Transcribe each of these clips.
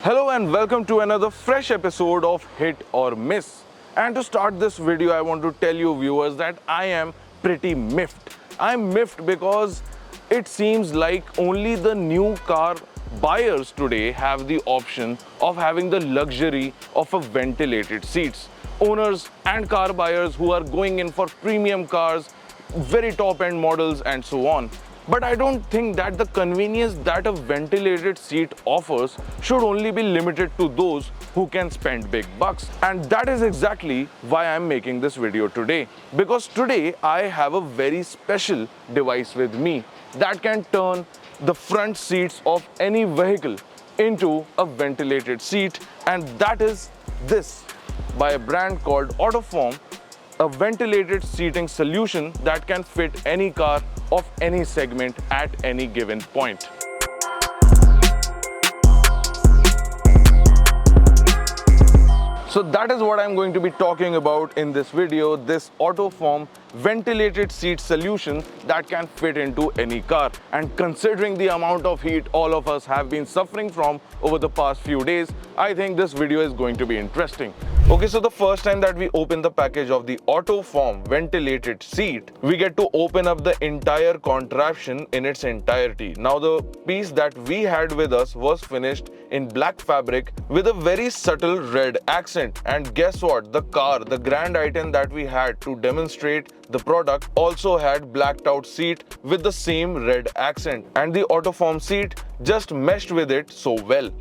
Hello and welcome to another fresh episode of Hit or Miss. And to start this video, I want to tell you viewers that I am pretty miffed. I'm miffed because it seems like only the new car buyers today have the option of having the luxury of a ventilated seats. Owners and car buyers who are going in for premium cars, very top end models and so on. But I don't think that the convenience that a ventilated seat offers should only be limited to those who can spend big bucks. And that is exactly why I'm making this video today. Because today I have a very special device with me that can turn the front seats of any vehicle into a ventilated seat, and that is this by a brand called Autoform, a ventilated seating solution that can fit any car of any segment at any given point. So that is what I'm going to be talking about in this video, this Autoform ventilated seat solution that can fit into any car. And considering the amount of heat all of us have been suffering from over the past few days, I think this video is going to be interesting. Okay, so the first time that we open the package of the Autoform ventilated seat, we get to open up the entire contraption in its entirety. Now the piece that we had with us was finished in black fabric with a very subtle red accent. And guess what? The car, the grand item that we had to demonstrate the product, also had blacked out seat with the same red accent. And the Autoform seat just meshed with it so well.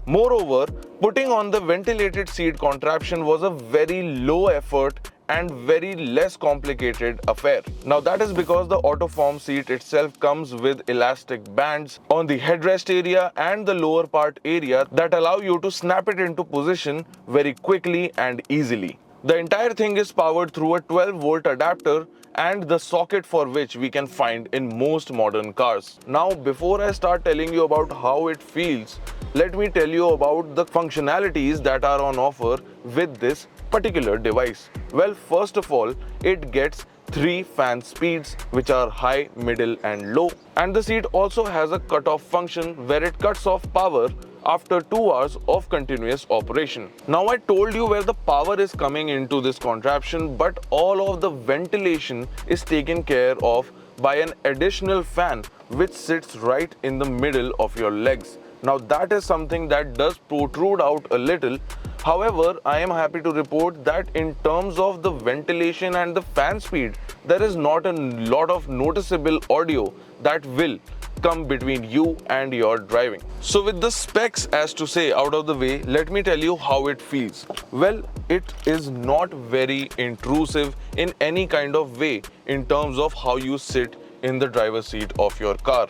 Moreover, putting on the ventilated seat contraption was a very low effort and very less complicated affair. Now that is because the Autoform seat itself comes with elastic bands on the headrest area and the lower part area that allow you to snap it into position very quickly and easily. The entire thing is powered through a 12-volt adapter and the socket for which we can find in most modern cars. Now before I start telling you about how it feels, let me tell you about the functionalities that are on offer with this particular device. Well, first of all, it gets 3 fan speeds which are high, middle and low. And the seat also has a cutoff function where it cuts off power after 2 hours of continuous operation. Now I told you where the power is coming into this contraption, but all of the ventilation is taken care of by an additional fan which sits right in the middle of your legs. Now that is something that does protrude out a little. However, I am happy to report that in terms of the ventilation and the fan speed, there is not a lot of noticeable audio that will come between you and your driving. So with the specs as to say out of the way, let me tell you how it feels. Well, it is not very intrusive in any kind of way in terms of how you sit in the driver's seat of your car.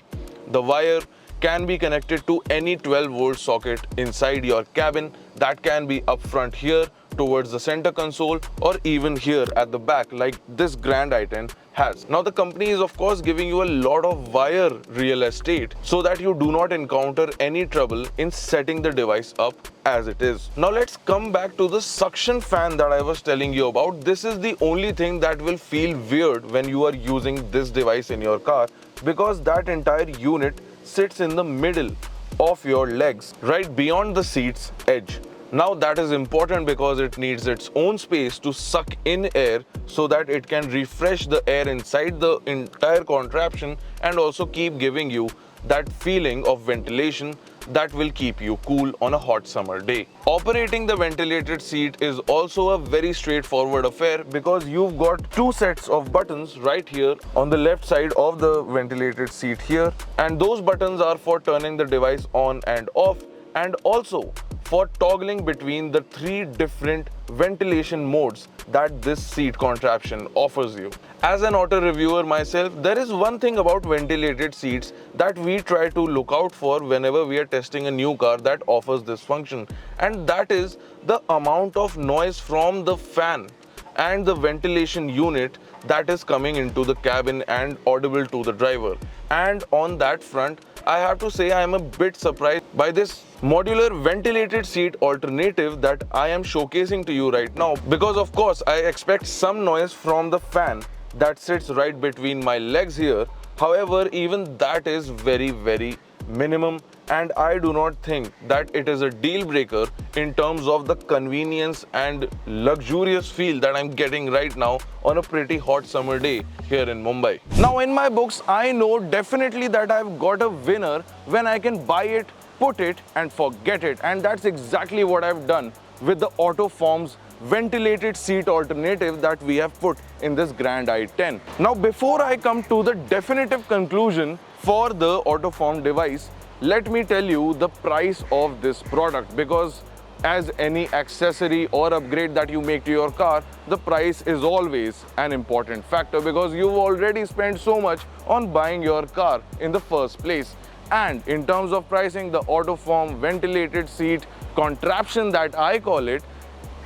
The wire can be connected to any 12-volt socket inside your cabin. That can be up front here towards the center console or even here at the back like this grand item has. Now the company is of course giving you a lot of wire real estate so that you do not encounter any trouble in setting the device up as it is. Now let's come back to the suction fan that I was telling you about. This is the only thing that will feel weird when you are using this device in your car, because that entire unit sits in the middle of your legs, right beyond the seat's edge. Now that is important because it needs its own space to suck in air so that it can refresh the air inside the entire contraption and also keep giving you that feeling of ventilation that will keep you cool on a hot summer day. Operating the ventilated seat is also a very straightforward affair because you've got 2 sets of buttons right here on the left side of the ventilated seat here, and those buttons are for turning the device on and off, and also for toggling between the 3 different ventilation modes that this seat contraption offers you. As an auto reviewer myself, there is one thing about ventilated seats that we try to look out for whenever we are testing a new car that offers this function, and that is the amount of noise from the fan and the ventilation unit that is coming into the cabin and audible to the driver. And on that front, I have to say I am a bit surprised by this modular ventilated seat alternative that I am showcasing to you right now, because of course I expect some noise from the fan that sits right between my legs here. However, even that is very minimum and I do not think that it is a deal breaker in terms of the convenience and luxurious feel that I'm getting right now on a pretty hot summer day here in Mumbai. Now in my books, I know definitely that I've got a winner when I can buy it, put it and forget it, and that's exactly what I've done with the Autoform's ventilated seat alternative that we have put in this Grand i10. Now before I come to the definitive conclusion for the Autoform device, let me tell you the price of this product, because as any accessory or upgrade that you make to your car, the price is always an important factor, because you've already spent so much on buying your car in the first place. And in terms of pricing, the Autoform ventilated seat contraption, that I call it,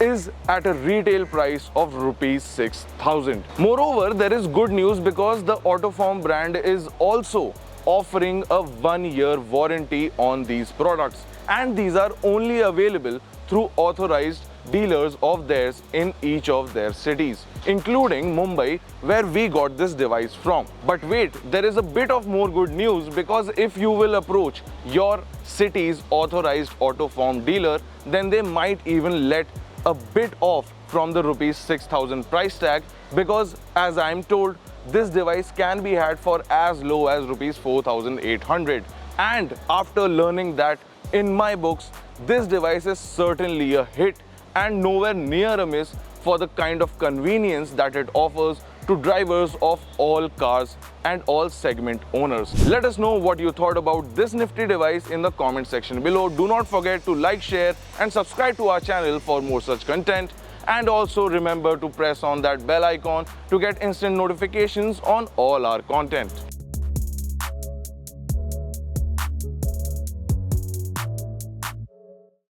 is at a retail price of rupees 6,000. Moreover, there is good news, because the Autoform brand is also offering a 1-year warranty on these products, and these are only available through authorized dealers of theirs in each of their cities, including Mumbai, where we got this device from. But wait, there is a bit of more good news, because if you will approach your city's authorized Autoform dealer, then they might even let a bit off from the rupees 6,000 price tag, because as I'm told, this device can be had for as low as rupees 4,800. And after learning that, in my books, this device is certainly a hit and nowhere near a miss for the kind of convenience that it offers to drivers of all cars and all segment owners. Let us know what you thought about this nifty device in the comment section below. Do not forget to like, share and subscribe to our channel for more such content. And also remember to press on that bell icon to get instant notifications on all our content.